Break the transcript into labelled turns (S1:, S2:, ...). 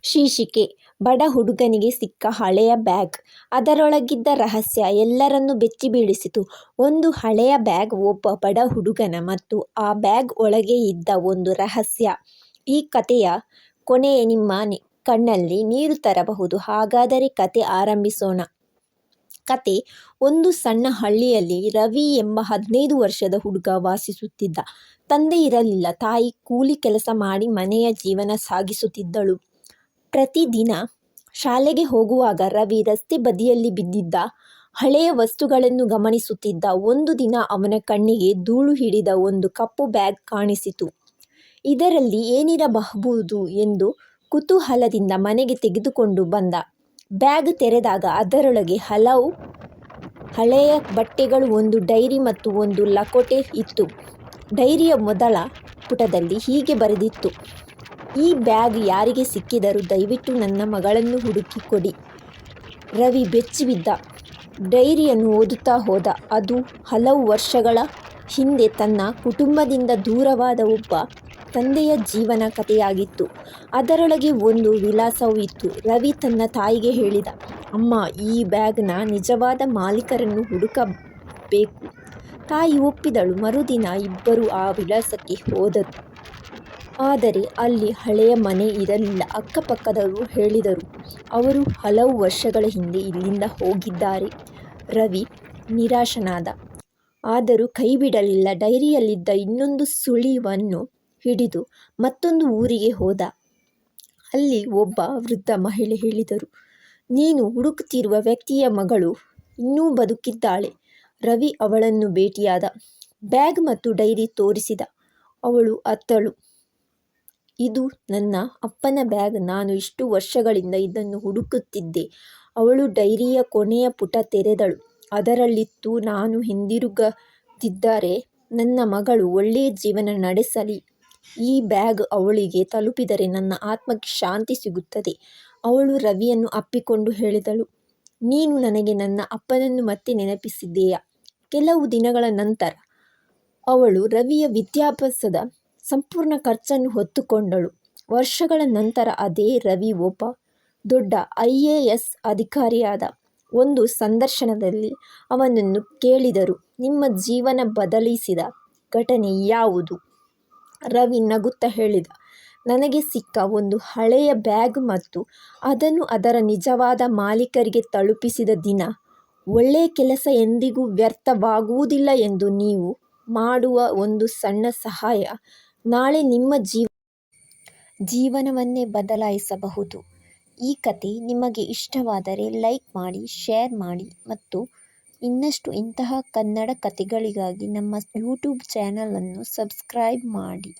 S1: ಶೀರ್ಷಿಕೆ: ಬಡ ಹುಡುಗನಿಗೆ ಸಿಕ್ಕ ಹಳೆಯ ಬ್ಯಾಗ್. ಅದರೊಳಗಿದ್ದ ರಹಸ್ಯ ಎಲ್ಲರನ್ನೂ ಬೆಚ್ಚಿಬೀಳಿಸಿತು. ಒಂದು ಹಳೆಯ ಬ್ಯಾಗ್, ಒಬ್ಬ ಬಡ ಹುಡುಗನ ಮತ್ತು ಆ ಬ್ಯಾಗ್ ಒಳಗೆ ಇದ್ದ ಒಂದು ರಹಸ್ಯ. ಈ ಕಥೆಯ ಕೊನೆ ನಿಮ್ಮ ಕಣ್ಣಲ್ಲಿ ನೀರು ತರಬಹುದು. ಹಾಗಾದರೆ ಕತೆ ಆರಂಭಿಸೋಣ. ಕತೆ: ಒಂದು ಸಣ್ಣ ಹಳ್ಳಿಯಲ್ಲಿ ರವಿ ಎಂಬ 15 ವರ್ಷದ ಹುಡುಗ ವಾಸಿಸುತ್ತಿದ್ದ. ತಂದೆ ಇರಲಿಲ್ಲ. ತಾಯಿ ಕೂಲಿ ಕೆಲಸ ಮಾಡಿ ಮನೆಯ ಜೀವನ ಸಾಗಿಸುತ್ತಿದ್ದಳು. ಪ್ರತಿದಿನ ಶಾಲೆಗೆ ಹೋಗುವಾಗ ರವಿ ರಸ್ತೆ ಬದಿಯಲ್ಲಿ ಬಿದ್ದಿದ್ದ ಹಳೆಯ ವಸ್ತುಗಳನ್ನು ಗಮನಿಸುತ್ತಿದ್ದ. ಒಂದು ದಿನ ಅವನ ಕಣ್ಣಿಗೆ ಧೂಳು ಹಿಡಿದ ಒಂದು ಕಪ್ಪು ಬ್ಯಾಗ್ ಕಾಣಿಸಿತು. ಇದರಲ್ಲಿ ಏನಿರಬಹುದು ಎಂದು ಕುತೂಹಲದಿಂದ ಮನೆಗೆ ತೆಗೆದುಕೊಂಡು ಬಂದ. ಬ್ಯಾಗ್ ತೆರೆದಾಗ ಅದರೊಳಗೆ ಹಲವು ಹಳೆಯ ಬಟ್ಟೆಗಳು, ಒಂದು ಡೈರಿ ಮತ್ತು ಒಂದು ಲಕೋಟೆ ಇತ್ತು. ಡೈರಿಯ ಮೊದಲ ಪುಟದಲ್ಲಿ ಹೀಗೆ ಬರೆದಿತ್ತು: ಈ ಬ್ಯಾಗ್ ಯಾರಿಗೆ ಸಿಕ್ಕಿದರೂ ದಯವಿಟ್ಟು ನನ್ನ ಮಗಳನ್ನು ಹುಡುಕಿ ಕೊಡಿ. ರವಿ ಬೆಚ್ಚಿಬಿದ್ದ. ಡೈರಿಯನ್ನು ಓದುತ್ತಾ ಹೋದ. ಅದು ಹಲವು ವರ್ಷಗಳ ಹಿಂದೆ ತನ್ನ ಕುಟುಂಬದಿಂದ ದೂರವಾದ ಒಬ್ಬ ತಂದೆಯ ಜೀವನ ಕಥೆಯಾಗಿತ್ತು. ಅದರೊಳಗೆ ಒಂದು ವಿಳಾಸವೂ ಇತ್ತು. ರವಿ ತನ್ನ ತಾಯಿಗೆ ಹೇಳಿದ: ಅಮ್ಮ, ಈ ಬ್ಯಾಗ್ನ ನಿಜವಾದ ಮಾಲೀಕರನ್ನು ಹುಡುಕಬೇಕು. ತಾಯಿ ಒಪ್ಪಿದಳು. ಮರುದಿನ ಇಬ್ಬರೂ ಆ ವಿಳಾಸಕ್ಕೆ ಹೋದರು. ಆದರೆ ಅಲ್ಲಿ ಹಳೆಯ ಮನೆ ಇರಲಿಲ್ಲ. ಅಕ್ಕಪಕ್ಕದವರು ಹೇಳಿದರು, ಅವರು ಹಲವು ವರ್ಷಗಳ ಹಿಂದೆ ಇಲ್ಲಿಂದ ಹೋಗಿದ್ದಾರೆ. ರವಿ ನಿರಾಶನಾದ. ಆದರೂ ಕೈಬಿಡಲಿಲ್ಲ. ಡೈರಿಯಲ್ಲಿದ್ದ ಇನ್ನೊಂದು ಸುಳಿವನ್ನು ಹಿಡಿದು ಮತ್ತೊಂದು ಊರಿಗೆ ಹೋದ. ಅಲ್ಲಿ ಒಬ್ಬ ವೃದ್ಧ ಮಹಿಳೆ ಹೇಳಿದರು: ನೀನು ಹುಡುಕುತ್ತಿರುವ ವ್ಯಕ್ತಿಯ ಮಗಳು ಇನ್ನೂ ಬದುಕಿದ್ದಾಳೆ. ರವಿ ಅವಳನ್ನು ಭೇಟಿಯಾದ. ಬ್ಯಾಗ್ ಮತ್ತು ಡೈರಿ ತೋರಿಸಿದ. ಅವಳು ಅತ್ತಳು: ಇದು ನನ್ನ ಅಪ್ಪನ ಬ್ಯಾಗ್. ನಾನು ಇಷ್ಟು ವರ್ಷಗಳಿಂದ ಇದನ್ನು ಹುಡುಕುತ್ತಿದ್ದೆ. ಅವಳು ಡೈರಿಯ ಕೊನೆಯ ಪುಟ ತೆರೆದಳು. ಅದರಲ್ಲಿತ್ತು: ನಾನು ಹಿಂದಿರುಗದಿದ್ದರೆ ನನ್ನ ಮಗಳು ಒಳ್ಳೆಯ ಜೀವನ ನಡೆಸಲಿ. ಈ ಬ್ಯಾಗ್ ಅವಳಿಗೆ ತಲುಪಿದರೆ ನನ್ನ ಆತ್ಮಕ್ಕೆ ಶಾಂತಿ ಸಿಗುತ್ತದೆ. ಅವಳು ರವಿಯನ್ನು ಅಪ್ಪಿಕೊಂಡು ಹೇಳಿದಳು: ನೀನು ನನಗೆ ನನ್ನ ಅಪ್ಪನನ್ನು ಮತ್ತೆ ನೆನಪಿಸಿದ್ದೀಯಾ. ಕೆಲವು ದಿನಗಳ ನಂತರ ಅವಳು ರವಿಯ ವಿದ್ಯಾಭ್ಯಾಸದ ಸಂಪೂರ್ಣ ಖರ್ಚನ್ನು ಹೊತ್ತುಕೊಂಡಳು. ವರ್ಷಗಳ ನಂತರ ಅದೇ ರವಿ ಒಬ್ಬ ದೊಡ್ಡ IAS ಅಧಿಕಾರಿಯಾದ. ಒಂದು ಸಂದರ್ಶನದಲ್ಲಿ ಅವನನ್ನು ಕೇಳಿದರು: ನಿಮ್ಮ ಜೀವನ ಬದಲಿಸಿದ ಘಟನೆ ಯಾವುದು? ರವಿ ನಗುತ್ತಾ ಹೇಳಿದ: ನನಗೆ ಸಿಕ್ಕ ಒಂದು ಹಳೆಯ ಬ್ಯಾಗ್ ಮತ್ತು ಅದನ್ನು ಅದರ ನಿಜವಾದ ಮಾಲೀಕರಿಗೆ ತಲುಪಿಸಿದ ದಿನ. ಒಳ್ಳೆಯ ಕೆಲಸ ಎಂದಿಗೂ ವ್ಯರ್ಥವಾಗುವುದಿಲ್ಲ ಎಂದು ನೀವು ಮಾಡುವ ಒಂದು ಸಣ್ಣ ಸಹಾಯ ನಾಳೆ ನಿಮ್ಮ ಜೀವನವನ್ನೇ ಬದಲಾಯಿಸಬಹುದು. ಈ ಕತೆ ನಿಮಗೆ ಇಷ್ಟವಾದರೆ ಲೈಕ್ ಮಾಡಿ, ಶೇರ್ ಮಾಡಿ ಮತ್ತು ಇನ್ನಷ್ಟು ಇಂತಹ ಕನ್ನಡ ಕತೆಗಳಿಗಾಗಿ ನಮ್ಮ ಯೂಟ್ಯೂಬ್ ಚಾನಲನ್ನು ಸಬ್ಸ್ಕ್ರೈಬ್ ಮಾಡಿ.